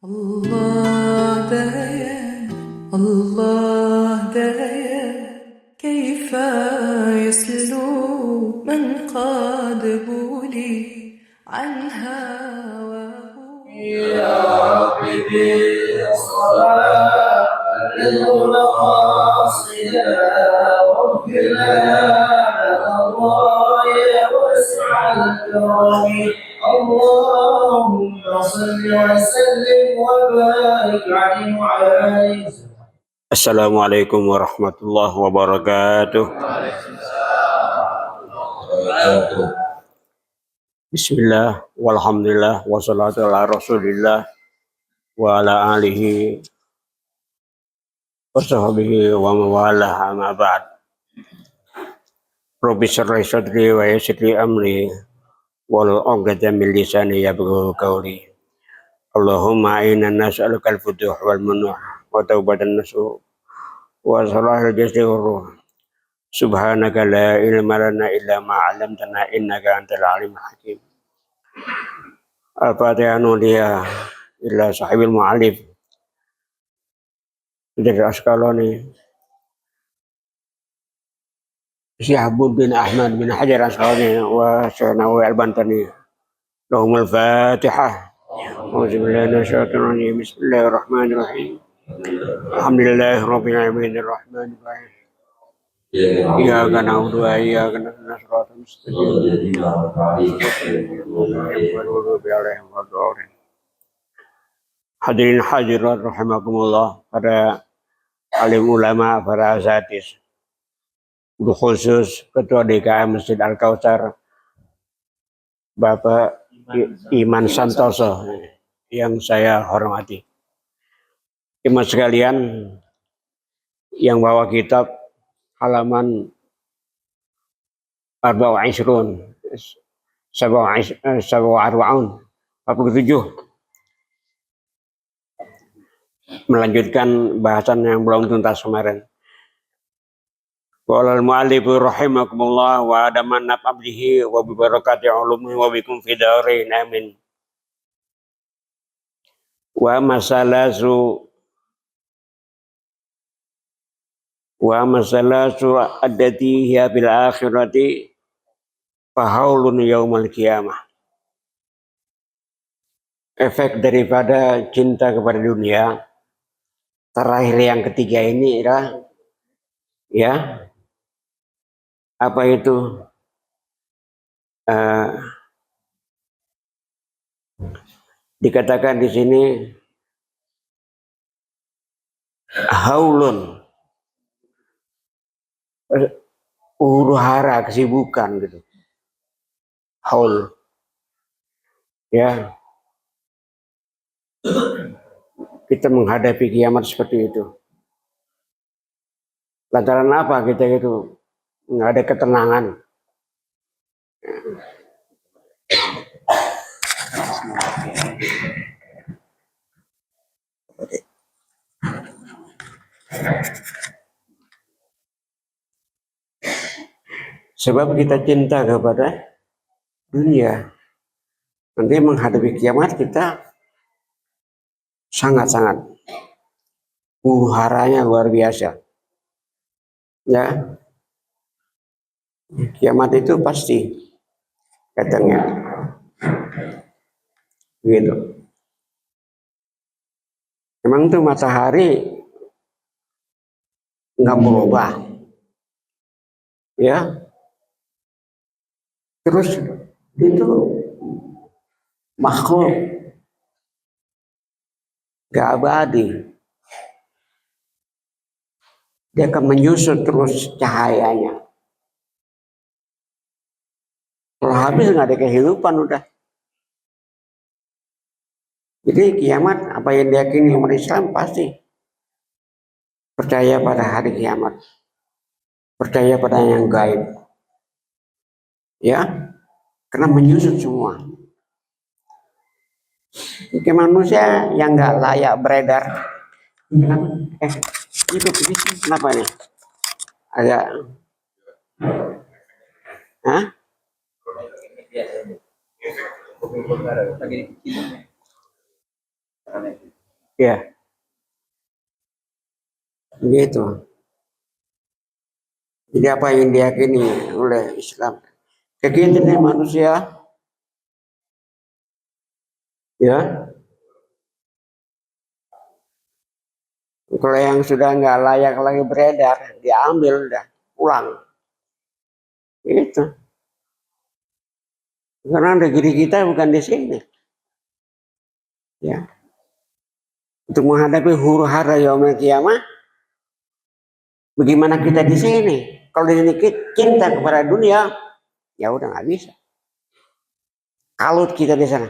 الله دايم الله دايم كيف يسلو من قاد بولي عن هواه يا رب بالصلاة للمقاصد واغفر لنا الله واسع الكرم اللهم صل وسلم وبارك عليه وعلى آله. Assalamualaikum warahmatullahi wabarakatuh. Bismillah, walhamdulillah, wassalatu ala rasulillah wa ala alihi wa sahbihi wa mawalah amma ba'd. Rabbi syrah sadri wa yassir li amri wal 'uqdatam min lisani yafqahu qawli. Allahumma inna nas'aluka al-futuh wal manuh wa taubatan nasuh wa salahal jasdi wa ruh. Subhanaka la ilma lana illa ma 'allamtana innaka antal alimul hakim. Al-Fatihah nuliya illa sahibil mu'alif dari Asqalani Syihabuddin Ahmad bin Hajar Asqalani wa Syahnawi Al-Bantani. Lahumul Fatihah. Bismillahirrahmanirrahim. Alhamdulillahirabbil alamin arrahmanir rahim. Iyyaka na'budu wa iyyaka nasta'in shiratal mustaqim. Hadirin hadirat rahimakumullah, para alim ulama, para asatidz, khusus Ketua DKM Masjid Al-Kautsar Bapak Iman Santoso yang saya hormati. Jemaah sekalian yang bawa kitab halaman 47 melanjutkan bahasan yang belum tuntas kemarin. Qala al-mu'allif rahimakumullah wa adaman naf'abdihi wa bi barakati ulumihi wa bikum fi darin amin. Wa masalasu addati hiya bil akhirati fahaulun yaumal qiyamah. Efek daripada cinta kepada dunia terakhir yang ketiga ini adalah apa itu dikatakan di sini haulun, huru hara, kesibukan gitu. Haul, ya, kita menghadapi kiamat seperti itu. Lantaran apa kita itu nggak ada ketenangan. Sebab kita cinta kepada dunia, nanti menghadapi kiamat kita sangat-sangat huru-haranya luar biasa. Ya, kiamat itu pasti katanya, gitu. Emang tuh matahari nggak berubah, ya. Terus itu makhluk gak abadi, dia akan menyusut terus cahayanya. Kalau habis nggak ada kehidupan udah. Jadi kiamat apa yang diyakini umat Islam pasti percaya pada hari kiamat, percaya pada yang gaib, ya, karena menyusut semua. Ke manusia yang nggak layak beredar. Kenapa? Itu kenapa nih? Agak, Ya, begitu. Jadi apa yang diyakini oleh Islam? Kegiatan manusia, ya, kalau yang sudah nggak layak lagi beredar, diambil udah, pulang. Itu. Karena negeri kita bukan di sini. Ya. Untuk menghadapi huru hara yaumil kiamah, bagaimana kita di sini? Kalau di sini cinta kepada dunia, ya udah nggak bisa. Kalut kita di sana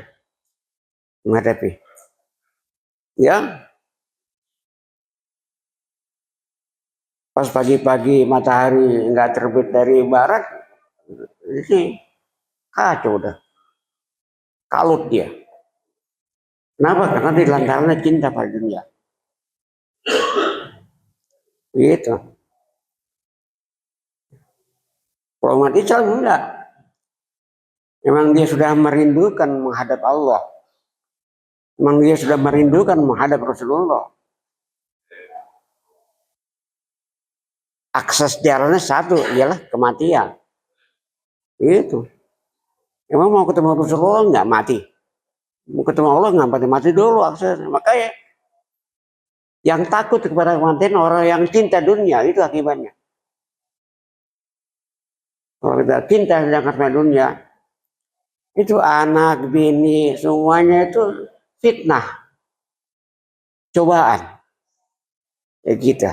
menghadapi. Ya, pas pagi-pagi matahari nggak terbit dari barat, ini kacau udah. Kalut dia. Kenapa? Karena di lantarannya cinta pada dunia. Gitu. Kalau umat Islam enggak. Memang dia sudah merindukan menghadap Allah. Memang dia sudah merindukan menghadap Rasulullah. Akses jalannya satu, ialah kematian. Itu. Emang mau ketemu Rasulullah nggak mati? Mau ketemu Allah nggak mati dulu aksesnya. Makanya yang takut kepada kematian orang yang cinta dunia itu akibatnya. Kalau kita cinta dengan dunia, itu anak, bini, semuanya itu fitnah, cobaan. Ya kita.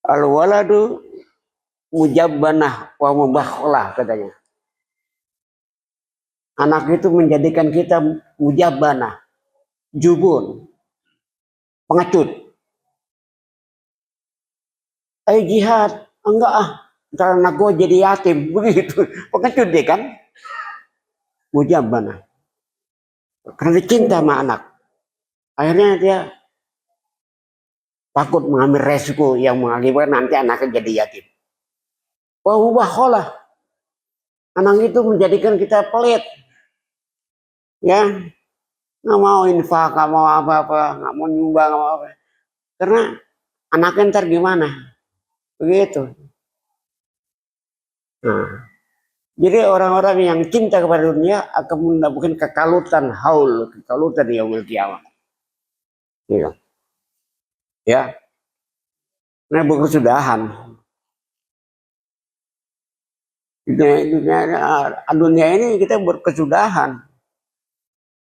Al-waladu mujabbanah wa mubakhalah katanya. Anak itu menjadikan kita mujabbanah, jubun, pengecut. Ayo jihad, enggak ah, ntar anak gue jadi yatim, begitu. Pengecut dia kan, mujabbanah. Karena dia cinta sama anak. Akhirnya dia takut mengambil resiko yang mengakibatkan nanti anaknya jadi yatim. Wah, mubakhalah. Anak itu menjadikan kita pelit. Ya, nggak mau infak, nggak mau apa-apa, nggak mau nyumbang, nggak mau apa. Karena anaknya ntar gimana? Begitu. Nah, jadi orang-orang yang cinta kepada dunia akan mendapatkan kekalutan haul, kekalutan yaumil kiamat. Gitu. Ya, nah berkesudahan. Dunia ini kita berkesudahan.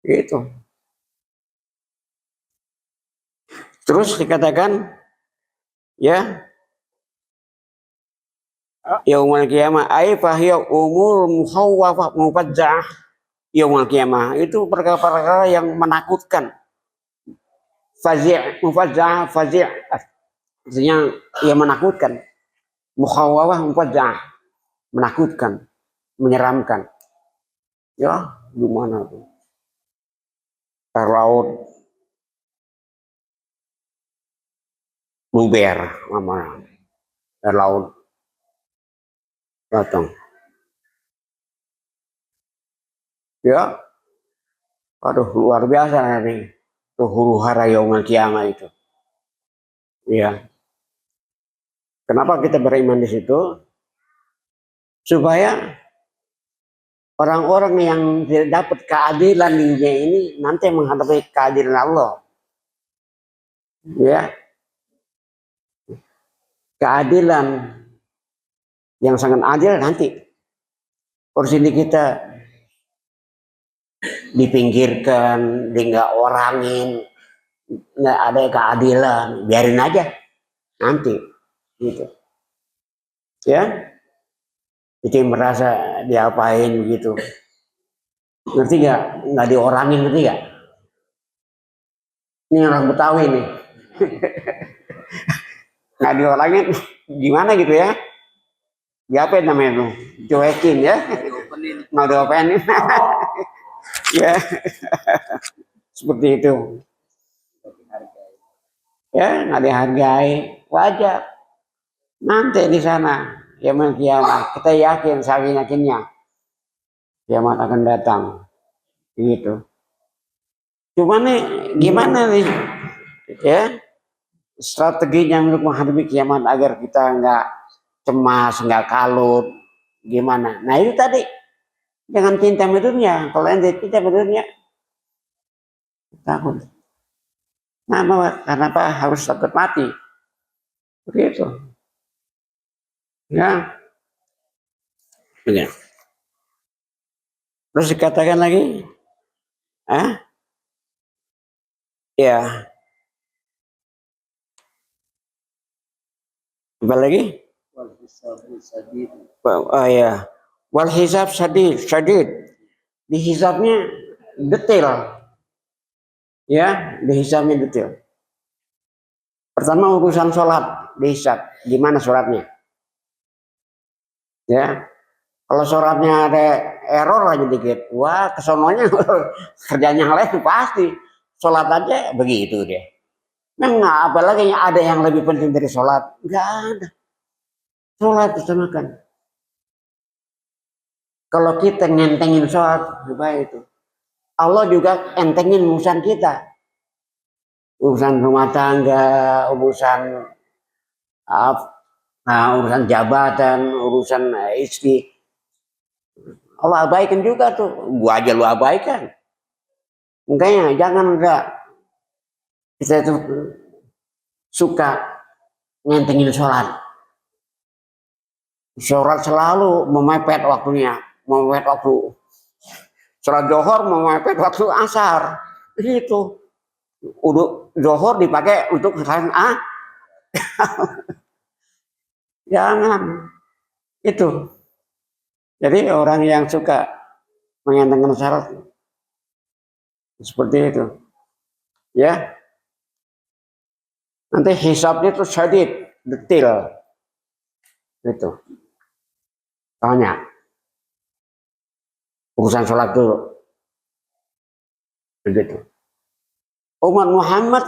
Gitu. Terus dikatakan, ya, yaumul kiamah ay fahiya umur mukhawwafah mufadzah. Yaumul kiamah itu perkara-perkara yang menakutkan. Fazi' mufadzah, fazi' artinya yang menakutkan. Mukhawwafah mufadzah, menakutkan, menyeramkan. Ya, gimana tuh? Air laut buber, mana? Air laut datang. Ya, aduh luar biasa nih. Tuh huru hara yaumul kiamah itu. Ya. Kenapa kita beriman di situ? Supaya orang-orang yang tidak dapat keadilan di dunia ini nanti menghadapi keadilan Allah. Ya, keadilan yang sangat adil nanti. Kursi ini kita dipinggirkan, di nggak orangin, nggak ada keadilan, biarin aja nanti, gitu. Ya, jadi merasa diapain gitu. Ngerti gak? Nggak diorangin, ngerti gak? Ini orang Betawi nih. Nggak diorangin, gimana gitu ya? Diapain namanya tuh? Cuekin ya? Nggak diopenin. Ya, seperti itu. Ya, nggak dihargai, wajar. Nanti di sana, yaumul kiamat, kita yakin, saking yakinnya, kiamat akan datang. Gitu. Cuma nih gimana nih ya strateginya untuk menghadapi kiamat agar kita nggak cemas, nggak kalut, gimana? Nah itu tadi jangan cinta sama dunia. Kalau ente cinta sama dunia takut. Kenapa harus takut mati? Begitu. Ya, ya. Terus dikatakan lagi, ya, apa lagi? Oh ya, wal hisab sadid. Dihisabnya detail, ya, dihisabnya detail. Pertama urusan sholat dihisab, gimana sholatnya? Ya, kalau sholatnya ada error aja dikit, wah kesononya kerjanya lain pasti. Sholat aja begitu deh. Nah, nggak, apalagi ada yang lebih penting dari sholat, nggak ada. Sholat disamakan. Kalau kita ngentengin sholat, baik itu. Allah juga entengin urusan kita. Urusan rumah tangga, urusan urusan jabatan, urusan istri. Allah abaikan juga tuh. Gua aja lu abaikan. Makanya jangan enggak kita itu suka ngentengin sholat. Sholat selalu memepet waktunya, memepet waktu. Sholat johor memepet waktu asar. Itu. Udah johor dipakai untuk sholat jangan. Itu. Jadi orang yang suka mengentengkan syarat seperti itu, ya. Nanti hisabnya itu syadid, detail, itu. Tanya, urusan sholat dulu, begitu. Umat Muhammad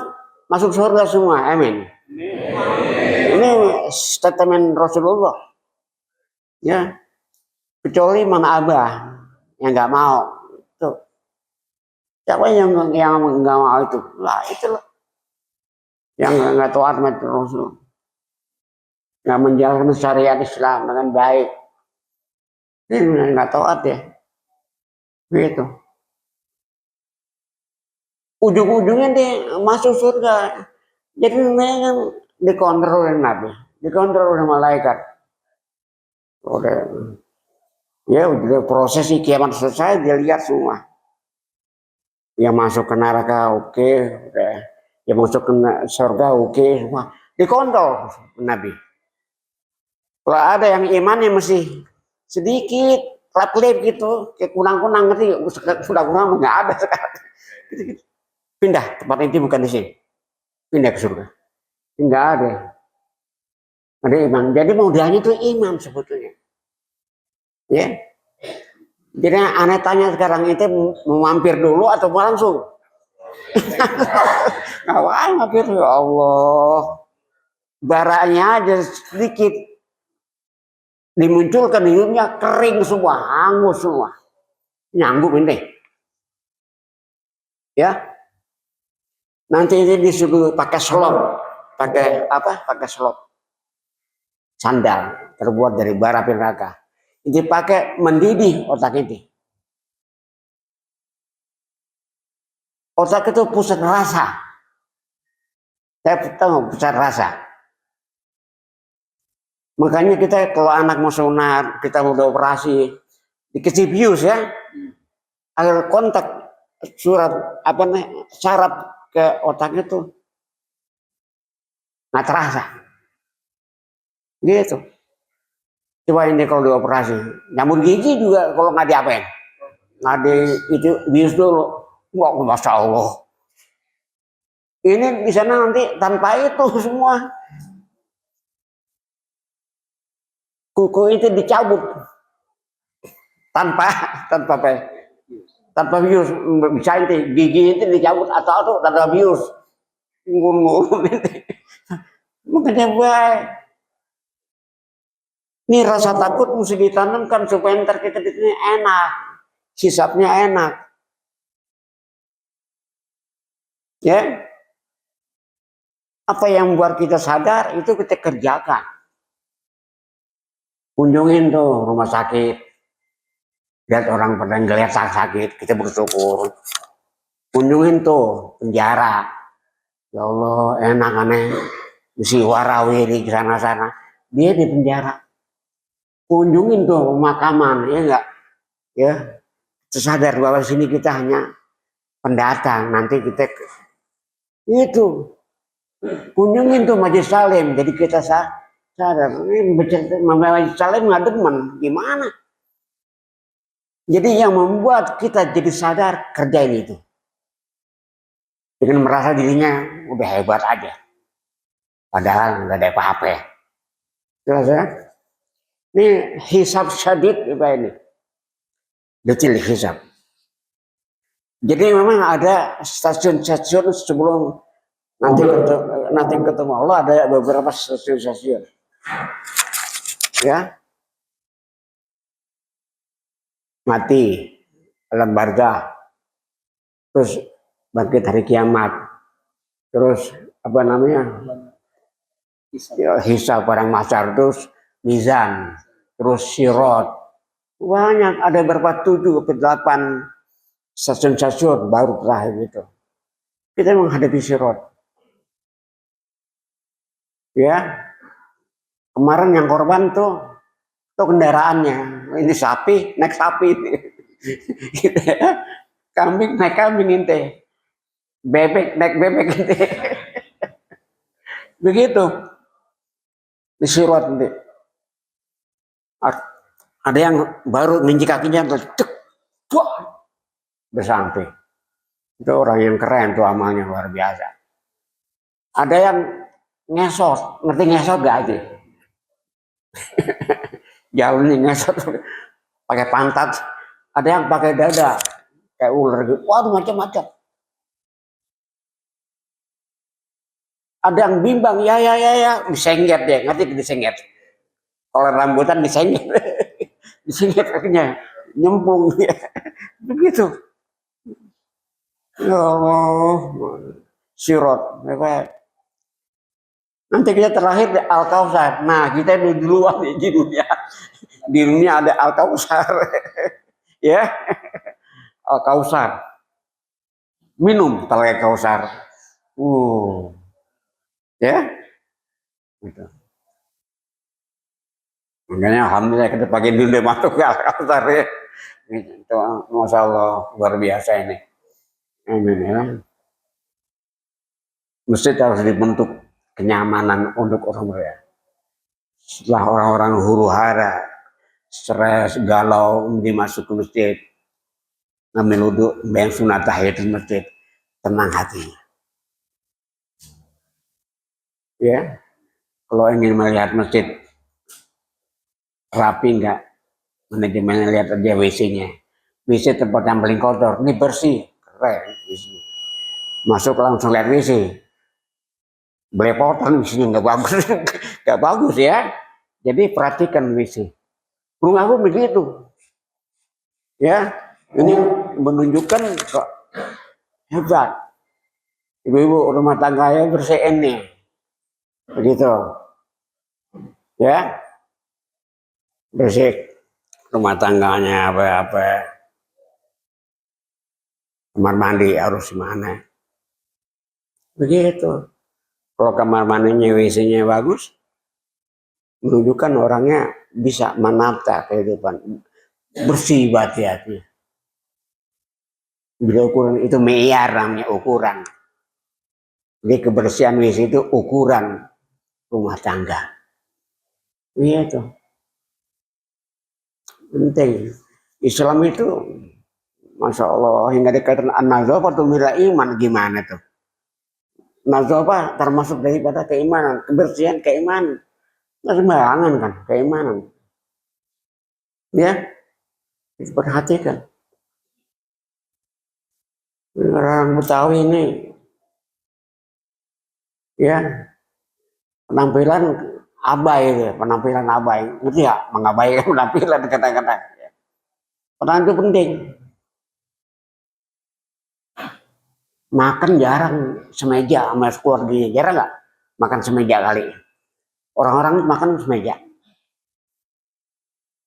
masuk surga semua, amin. Ini statement Rasulullah, ya. Kecuali mana abah yang nggak mau, tuh. Siapa yang nggak mau itu? Lah itulah yang nggak taat sama Rasul, nggak menjalankan syariat Islam dengan baik, ini nggak taat ya, begitu. Ujung-ujungnya dia masuk surga, jadi memang dikontrol oleh Nabi, dikontrol oleh malaikat. Udah, ya udah prosesi kiamat selesai, dia lihat semua. Yang masuk ke neraka oke, udah. Yang masuk ke surga oke, semua dikontrol Nabi. Kalau ada yang imannya masih sedikit klip gitu, kayak kunang-kunang ngerti, sudah kunang nggak ada sekarang. Pindah tempat inti bukan di sini, pindah ke surga. Nggak ada. Ada iman. Jadi modalnya itu iman sebetulnya. Ya. Jadi aneh tanya sekarang itu mau mampir dulu atau mau langsung? Ngapain mampir ya Allah. Baranya aja sedikit dimunculkan hidupnya kering semua, hangus semua. Nyanggup ini. Ya. Nanti ini disuruh pakai selop. Pakai apa? Pakai selop. Sandal terbuat dari bara api neraka. Dipakai mendidih otak ini. Otak itu pusat rasa. Saya tahu pusat rasa. Makanya kita kalau anak mau sunat, kita mau operasi, dikasih bius ya, agar kontak surat apa nih saraf ke otaknya tuh nggak terasa. Gitu. Coba ini kalau dioperasi, nyambung gigi juga kalau nggak diapain, nggak di itu bius dulu. Wah, masya Allah. Ini di sana nanti tanpa itu semua kuku itu dicabut tanpa bius, bisa itu gigi itu dicabut atau tanpa bius. Ngurung ini. Mungkin baik. Ini rasa takut mesti ditanamkan supaya ntar kita ini enak, hisapnya enak. Ya, apa yang membuat kita sadar itu kita kerjakan. Kunjungin tuh rumah sakit, lihat orang pada ngeliat sakit, kita bersyukur. Kunjungin tuh penjara, ya Allah enak aneh, si warawiri di sana-sana, dia di penjara. Kunjungin tuh pemakaman, ya enggak, ya, sadar bahwa sini kita hanya pendatang, nanti kita itu kunjungin tuh majelis salim, jadi kita sadar ini majelis salim nggak demen, gimana? Jadi yang membuat kita jadi sadar kerjain itu, dengan merasa dirinya udah hebat aja, padahal nggak ada apa-apa. Jelas ya? Ini hisab syadid ini, detil hisab. Jadi memang ada stasiun-stasiun sebelum nanti ketemu Allah, ada beberapa stasiun-stasiun. Ya, mati, alam barzah, terus bangkit hari kiamat, terus apa namanya, hisab barang mahsyar, terus mizan, terus sirot, banyak, ada berapa 7 ke 8 stasiun-stasiun baru terakhir itu. Kita menghadapi sirot. Ya, kemarin yang korban tuh kendaraannya, ini sapi naik sapi, gitu ya. Kambing naik kambing ente, bebek naik bebek ente, begitu di sirot nanti. Ada yang baru nginjek kakinya cek, udah sampai. Itu orang yang keren tuh, amalnya luar biasa. Ada yang ngesot, ngerti ngesot gak aja? Jalan nih ngesot pakai pantat, ada yang pakai dada kayak ular gitu, waduh macam-macam. Ada yang bimbang, ya disengget deh, ngerti disengget. Kalau rambutan disengget, disengget kakinya, nyempung ya, begitu. Ya Allah, sirot, nanti kita terakhir di Al-Kautsar. Nah, kita di duluan di dunia. Di dunia ada Al-Kautsar. Ya, Al-Kautsar. Minum telaga Kautsar. Ya. Gitu. Makanya alhamdulillah kita pakai dulu masuk ke Al-Kautsar ya. Itu Masya Allah, luar biasa ini. Amin ya. Mesti harus dibentuk kenyamanan untuk orang mereka. Setelah orang-orang huru-hara, stres, galau, dimasuk ke masjid, ngambil wudhu, bayang sunat tahiyat di masjid, tenang hati. Ya, kalau ingin melihat masjid rapi enggak, manajemennya lihat aja WC-nya. WC tempat yang paling kotor, ini bersih, keren. Masuk langsung lihat WC. Belepotan WC-nya nggak bagus, nggak bagus ya. Jadi perhatikan WC. Rumahku begitu. Ya, ini menunjukkan kok hebat. Ibu-ibu rumah tangga ya bersihin nih. Begitu. Ya. Bersih rumah tangganya apa-apa. Kamar mandi harus mana. Begitu. Kalau kamar mandinya WC-nya bagus, menunjukkan orangnya bisa menata kehidupan, bersih hati-hati. Bila ukuran itu me'yar namanya, ukuran. Jadi kebersihan WC itu ukuran rumah tangga. Iya itu penting. Islam itu Masya Allah hingga dikatakan an-nazafah tu mila iman, gimana tuh? Nazafah termasuk daripada keimanan, kebersihan keimanan. Nggak sembarangan kan, keimanan. Ya, perhatikan. Orang Betawi ini, ya, penampilan abai, penampilan abai, ngerti ya? Mengabaikan penampilan kata-kata. Penampilan itu penting. makan jarang semeja sama keluarganya, jarang nggak makan semeja kali. Orang-orang makan semeja,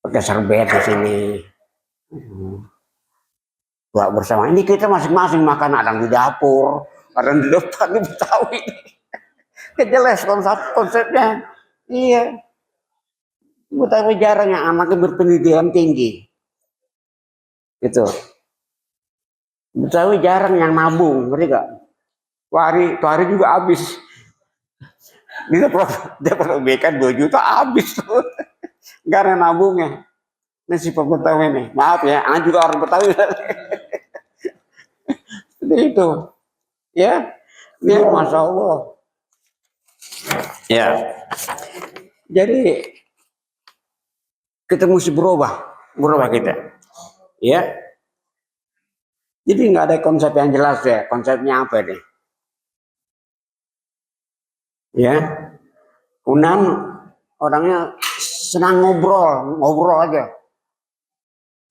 pakai serbet di sini. Buat bersama ini kita masing-masing makan, ada di dapur, ada di depan di Betawi. Kejelas konsepnya. Iya, Betawi jarang yang anaknya berpendidikan tinggi. Gitu. Betawi jarang yang nabung, ngerti gak? Tuh hari juga habis. Dia perobekan 2 juta habis tuh. Karena nabungnya. Ini si Betawi nih. Maaf ya, anak juga orang Betawi. Seperti itu. Ya, ini Masya Allah. Ya. Jadi kita mesti berubah kita. Ya. Jadi nggak ada konsep yang jelas ya. Konsepnya apa nih? Ya. Unan orangnya senang ngobrol aja.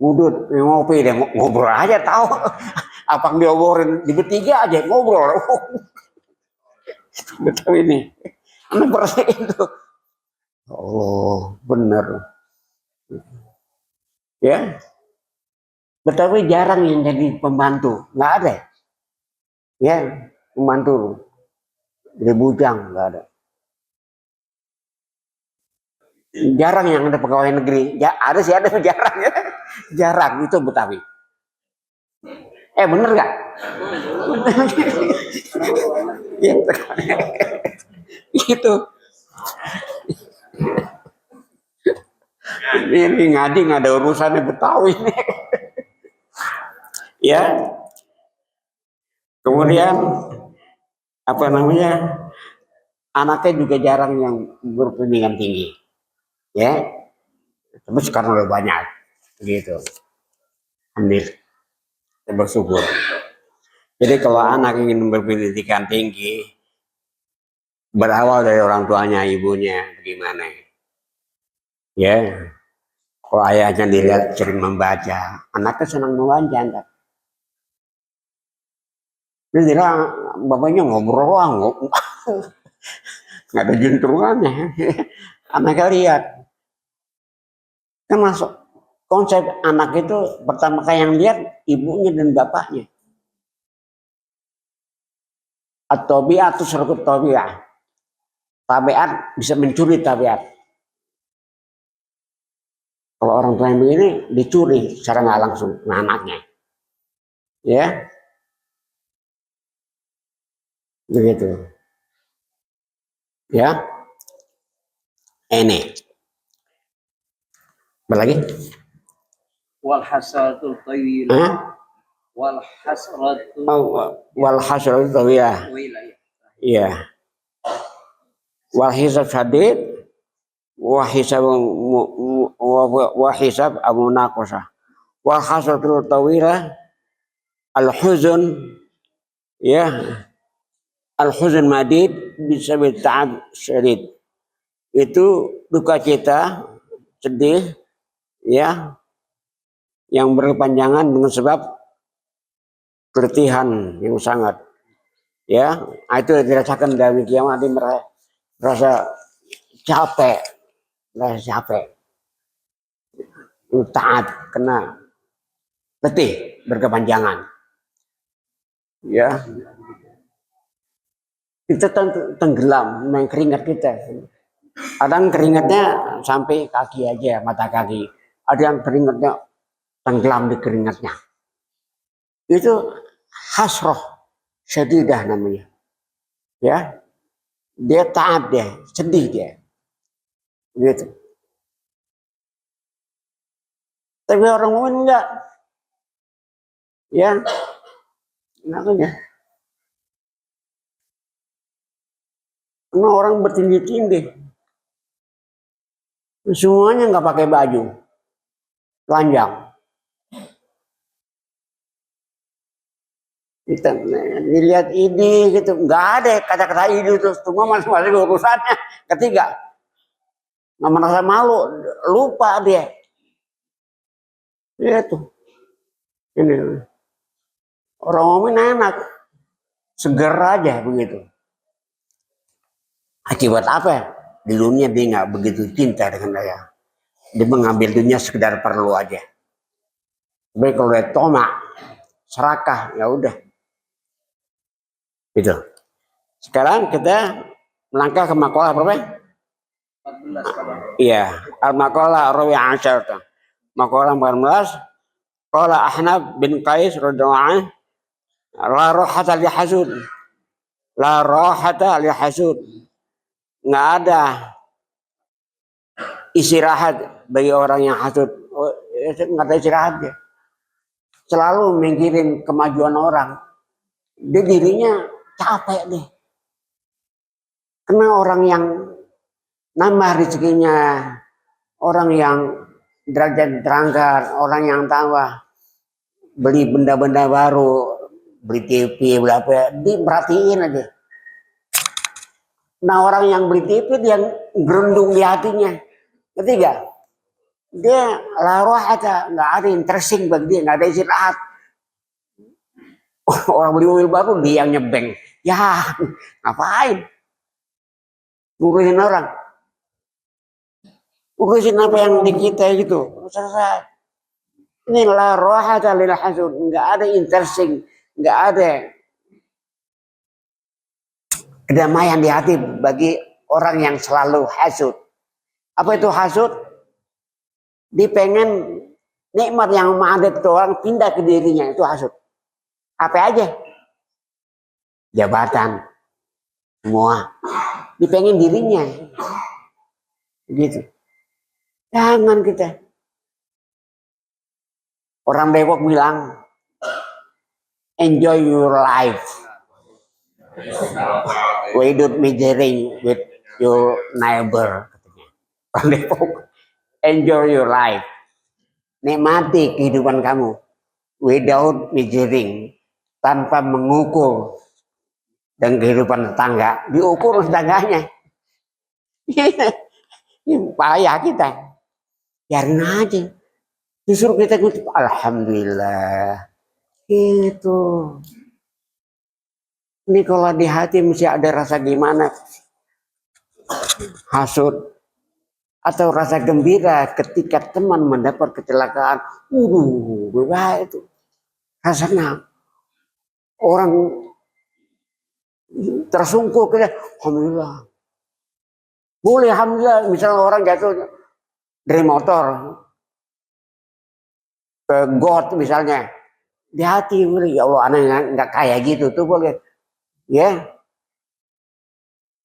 Ngudut, ngopi deh, ngobrol aja tahu. Apa yang diobrolin di bertiga aja ngobrol. Betul ini. Anak berarti itu. Oh, benar. Ya. Betawi jarang yang jadi pembantu, nggak ada. Ya, pembantu jadi bujang nggak ada. Jarang yang ada pegawai negeri. Ya, ada sih ada jarang ya. Jarang itu Betawi. Bener nggak? Gitu. Ini ngadi nggak ada urusannya Betawi. Ya. Kemudian apa namanya? Anaknya juga jarang yang berpendidikan tinggi. Ya. Tapi sekarang udah banyak. Gitu. Ambil. Bersyukur. Jadi kalau anak ingin berpendidikan tinggi, berawal dari orang tuanya, ibunya, bagaimana? Ya, kalau ayahnya dilihat sering membaca, anaknya senang membaca. Enggak? Dia kira bapaknya ngobrol, nggak ada juntrungannya. Anaknya lihat, kan masuk konsep anak itu pertama kali yang lihat ibunya dan bapaknya. At-tabi'ah atau surut tabi'ah. Tabiat bisa mencuri tabiat. Kalau orang tua yang begini dicuri secara nggak langsung anaknya. Ya, begitu. Ya, ini. Apa lagi? wal hasratul tawilah wal hasratu Wal hasratul tawilah. Iya. Wal hisab sadid wa hisab munaqasah. Wal hasratul tawilah al huzun ya al huzun madid bisa ta'ab syadid. Itu duka cita sedih ya yang berkepanjangan dengan sebab keletihan yang sangat ya itu dirasakan dari kiamat dia merasa capek taat kena letih berkepanjangan ya kita tenggelam main keringat kita kadang keringatnya sampai kaki aja mata kaki ada yang keringatnya tenggelam di keringatnya itu hasroh syadidah namanya ya dia taat dia sedih dia gitu tapi orang mukmin enggak ya makanya karena orang bertindih-tindih semuanya nggak pakai baju telanjang kita dilihat ini gitu nggak ada kata-kata ini terus semua masing-masing urusannya ketiga nggak merasa malu lupa dia itu ini orang mukmin enak seger aja begitu. Akibat apa? Di dunia dia nggak begitu cinta dengan saya. Dia mengambil dunia sekedar perlu aja. Baik kalau dia tomak, serakah, ya udah. Gitu. Sekarang kita melangkah ke makalah berapa? 14. Iya, al-maqalah rawi asyarta. Makalah 14. Qala Ahnaf bin Qais radhiyallahu anhu, la rahata li hasud. La rahata li hasud. Nggak ada istirahat bagi orang yang hasud. Nggak ada istirahat dia. Selalu mikirin kemajuan orang. Dia dirinya capek deh. Karena orang yang nambah rezekinya, orang yang derajat terangkat, orang yang tambah beli benda-benda baru, beli TV, beli apa, diperhatiin aja. Nah orang yang beli TV dia gerundung di hatinya. Ketiga, dia laruh aja, nggak ada interesting bagi dia, nggak ada istirahat. Orang beli mobil baru dia yang nyebeng. Ya, ngapain? Ngurusin orang. Ngurusin apa yang di kita gitu. Selesai. Ini la rohata lil hasud, nggak ada interesting, nggak ada kedamaian di hati bagi orang yang selalu hasud. Apa itu hasud? Dia pengen nikmat yang ada ke orang pindah ke dirinya, itu hasud. Apa aja? Jabatan, semua. Dia pengen dirinya. Gitu. Jangan kita. Orang Depok bilang, enjoy your life without measuring with your neighbor. Orang Depok, enjoy your life, nikmati kehidupan kamu without measuring, tanpa mengukur. Dan kehidupan tetangga diukur tetangganya. Ini payah kita, biarin aja. Justru kita ngucap alhamdulillah. Gitu. Ini kalau di hati mesti ada rasa gimana? Hasud atau rasa gembira ketika teman mendapat kecelakaan. Berbahaya itu. Rasanya orang tersungkur kita, alhamdulillah. Boleh alhamdulillah, misalnya orang jatuh dari motor ke got misalnya, di hati ya Allah anak nggak kayak gitu tuh boleh, ya.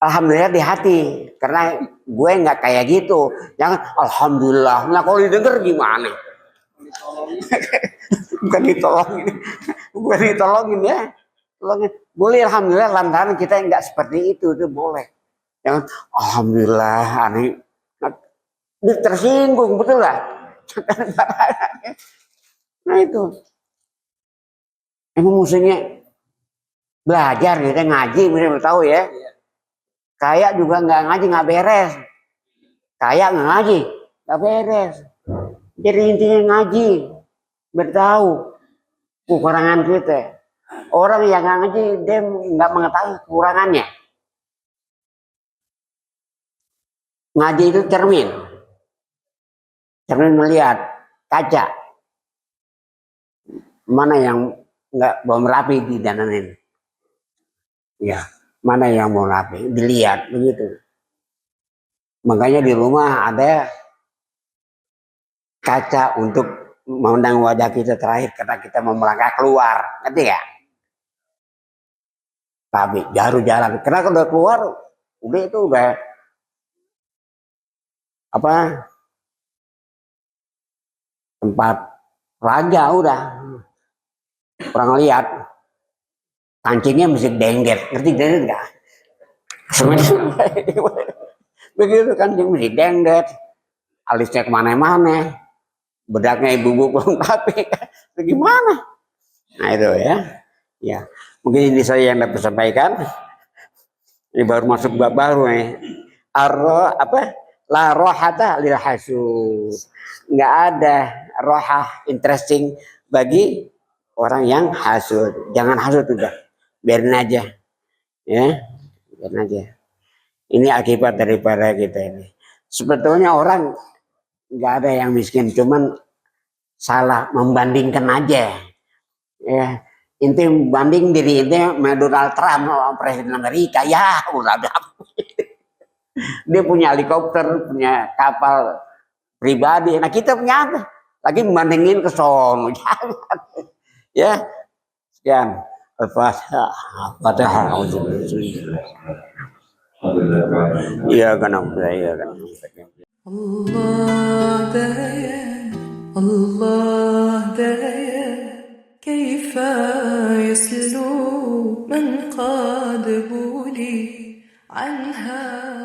Alhamdulillah di hati, karena gue nggak kayak gitu. Jangan alhamdulillah. Nah kalau didengar gimana? Bukan ditolongin, bukan ditolongin ya. Tolongin. Boleh alhamdulillah lantaran kita nggak seperti itu tuh boleh. Jangan alhamdulillah aneh. Dia tersinggung betul lah. Nah itu. Emang musuhnya belajar kita ngaji, misalnya tahu ya. Kayak juga nggak ngaji nggak beres. Kayak nggak ngaji nggak beres. Jadi intinya ngaji, bertahu kekurangan kita. Orang yang nggak ngaji dia nggak mengetahui kekurangannya. Ngaji itu cermin melihat kaca mana yang nggak belum rapi didananin. Ya. Mana yang mau rapi, dilihat begitu. Makanya di rumah ada kaca untuk memandang wajah kita terakhir karena kita mau melangkah keluar, ngerti ya? Tapi baru jalan, karena kalau udah keluar, udah itu udah apa? Tempat raja udah, orang lihat. Kancingnya mesti dengget, ngerti dengget nggak? Begitu kancing mesti dengget, alisnya kemana-mana, bedaknya ibu-ibu belum rapi, bagaimana? Nah itu ya. Mungkin ini saya yang dapat sampaikan. Ini baru masuk bab baru nih. La rohata lil hasud. Nggak ada rohah interesting bagi orang yang hasud. Jangan hasud udah. biarin aja, ya, biarin aja. Ini akibat daripada kita ini. Sebetulnya orang nggak ada yang miskin, cuman salah membandingkan aja. Ya, inti banding diri inti sama Donald Trump, presiden Amerika, ya udah ada. Dia punya helikopter, punya kapal pribadi. Nah kita punya apa? Lagi membandingin ke sono. Ya, sekian. Al-Fatihah. Iya kan, iya kan. الله دايم الله دايم كيف يسلو من قاد بولي عنها